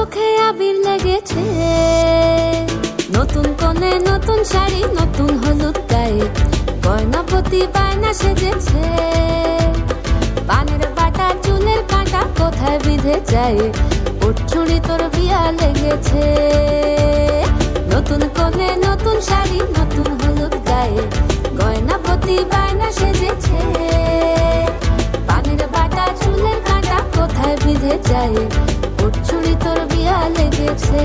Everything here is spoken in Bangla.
চোখে আবির লেগেছে, নতুন কোণে নতুন শাড়ি, নতুন হলুদ গায়ে, গয়নাপতি বায়না সেজেছে। পানের বাটা চুলের কাঁটা কোথায় বিঁধে যায়, ওর চুড়ি তোর বিয়া লেগেছে। নতুন কোণে নতুন শাড়ি, নতুন হলুদ গায়ে, গয়নাপতি বায়না সেজেছে। পানের বাটা চুলের কাঁটা কোথায় বিঁধে যায়, ওর চুড়ি তোর বিয়া লেগেছে।